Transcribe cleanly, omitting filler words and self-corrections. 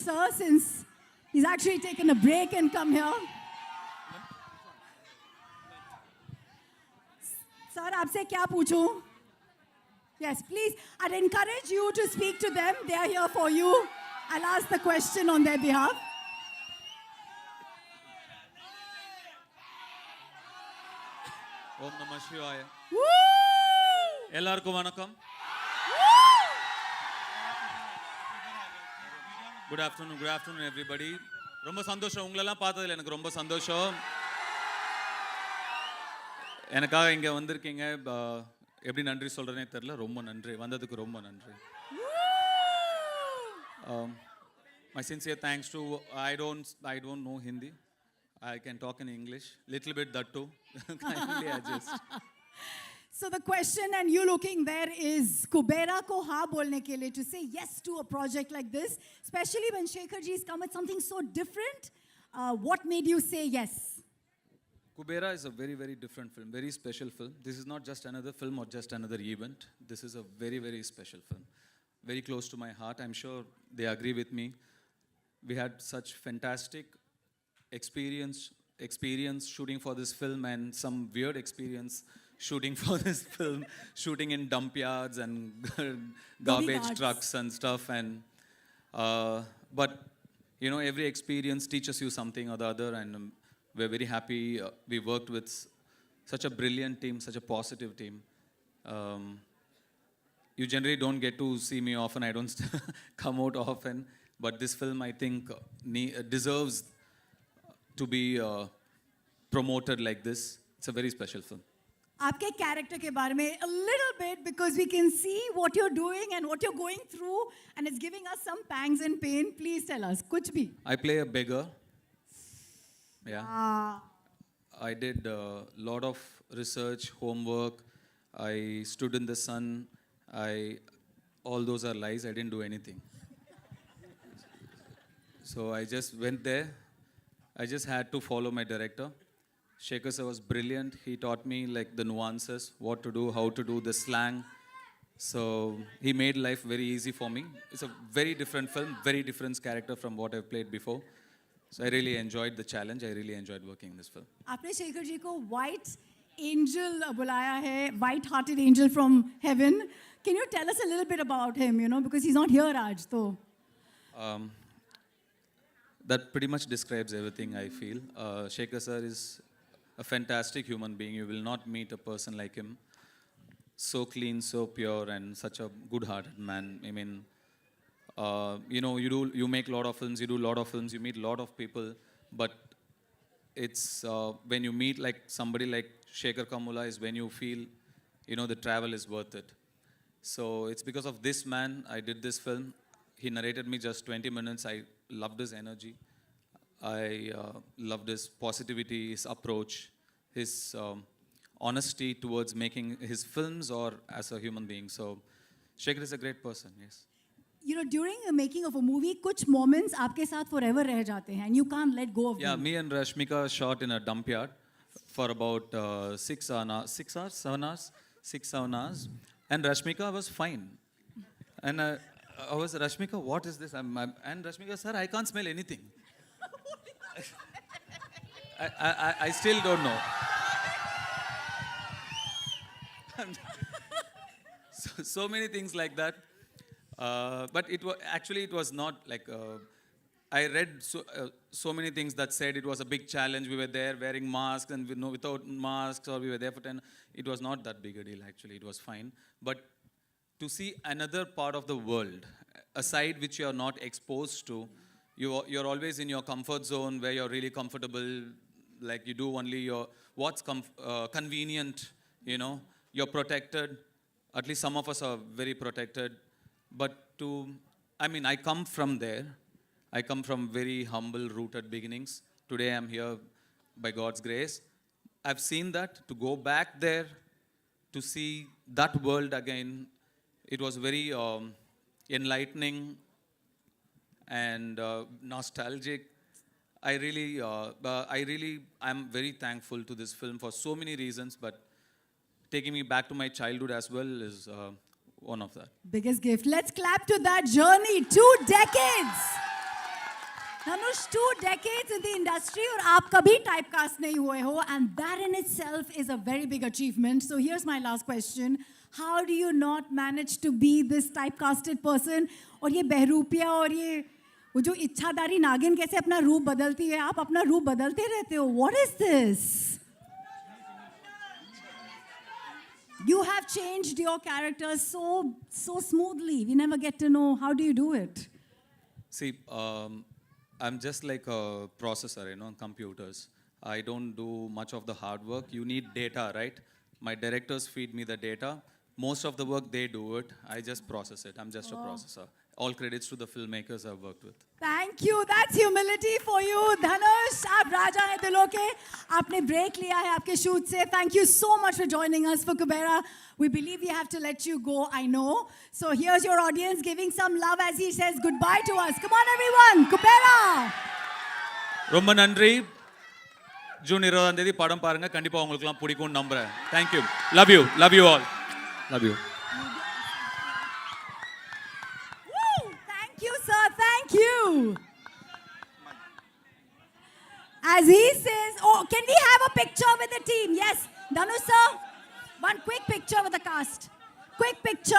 sir, since he's actually taken a break and come here. Sir, आपसे क्या पूछूं? Yes, please. I'd encourage you to speak to them. They are here for you. I'll ask the question on their behalf. ஓம் நம சிவாய. Woo! எல்லாருக்கும் வணக்கம். Good afternoon everybody. ரொம்ப சந்தோஷம் உங்களெல்லாம் பார்த்ததுல எனக்கு ரொம்ப சந்தோஷம். எனக்காக இங்கே வந்திருக்கீங்க. எப்படி நன்றி சொல்கிறேனே தெரில. ரொம்ப நன்றி, வந்ததுக்கு ரொம்ப நன்றி. My sincere thanks to, I don't know Hindi. I can talk in English, little bit that too. Kindly adjust. So the question, and you looking there, is Kubera ko हाँ बोलने के लिए, to say yes to a project like this, especially when Shekhar ji has come with something so different. What made you say yes? Kubera is a very, very different film, very special film. This is not just another film or just another event. This is a very, very special film. Very close to my heart. I'm sure they agree with me. We had such fantastic experience shooting for this film, and some weird experience shooting for this film, shooting in dump yards and garbage trucks and stuff. And but you know, every experience teaches you something or the other, and we're very happy. We worked with such a brilliant team, such a positive team. You generally don't get to see me often. I don't come out often, but this film, I think, deserves to be promoted like this. It's a very special film. आपके character के बारे में a little bit, because we can see what you're doing and what you're going through, and it's giving us some pangs and pain. Please tell us, कुछ भी. I play a beggar. Yeah. I did a lot of research, homework. I stood in the sun. All those are lies. I didn't do anything. So I just went there. I just had to follow my director. Shekhar sir was brilliant. He taught me like the nuances, what to do, how to do, the slang. So he made life very easy for me. It's a very different film, very different character from what I've played before. So I really enjoyed the challenge. I really enjoyed working in this film. आपने शेखर जी को white angel बुलाया है, white-hearted angel from heaven. Can you tell us a little bit about him? You know, because he's not here, Raj. So. That pretty much describes everything I feel. Shekhar sir is a fantastic human being. You will not meet a person like him. So clean, so pure, and such a good-hearted man. I mean, you know, you make a lot of films, you do a lot of films, you meet a lot of people, but it's when you meet like somebody like Shekhar Kamula is when you feel, you know, the travel is worth it. So it's because of this man I did this film. He narrated me just 20 minutes. I loved his energy. I loved his positivity, his approach, his honesty towards making his films or as a human being. So Shekhar is a great person, yes. You know, during the making of a movie, कुछ moments आपके साथ forever रह जाते हैं, and you can't let go of them. Yeah, me and Rashmika shot in a dump yard for about 7 hours, and Rashmika was fine. And I was, Rashmika, what is this? And Rashmika, sir, I can't smell anything. I still don't know. so many things like that. But it was not like, I read so many things that said it was a big challenge. We were there wearing masks and without masks, or we were there for 10. It was not that big a deal, actually. It was fine. But to see another part of the world, a side which you are not exposed to, you're always in your comfort zone where you're really comfortable, like you do only what's convenient, you know, you're protected. At least some of us are very protected. But I come from there. I come from very humble, rooted beginnings. Today I'm here by God's grace. I've seen that. To go back there, to see that world again, it was very enlightening and nostalgic. I'm very thankful to this film for so many reasons, but taking me back to my childhood as well is one of that. Biggest gift. Let's clap to that journey. 2 decades. Dhanush, 2 decades in the industry और आप कभी typecast नहीं हुए हो, and that in itself is a very big achievement. So here's my last question. How do you not manage to be this typecasted person? और ये बहरूपिया और ये वो जो इच्छाधारी नागिन कैसे अपना रूप बदलती है? आप अपना रूप बदलते रहते हो. What is this? You have changed your characters so smoothly. We never get to know. How do you do it? See, I'm just like a processor, computers. I don't do much of the hard work. You need data, right? My directors feed me the data. Most of the work, they do it. I just process it. I'm just a processor. All credits to the filmmakers I've worked with. Thank you. That's humility for you. Dhanush, आप राजा हैं दिलों के. आपने break लिया है आपके shoot से. Thank you so much for joining us for Kubera. We believe we have to let you go, I know. So here's your audience giving some love as he says goodbye to us. Come on, everyone. Kubera. ரொம்ப நன்றி. June 20ஆம் தேதி படம் பாருங்க. கண்டிப்பா உங்களுக்குலாம் பிடிக்கும்னு நம்புறேன். Thank you. Love you. Love you all. Love you. Woo! Thank you, sir. Thank you. As he says, oh, can we have a picture with the team? Yes. Dhanush, sir. One quick picture with the cast. Quick picture.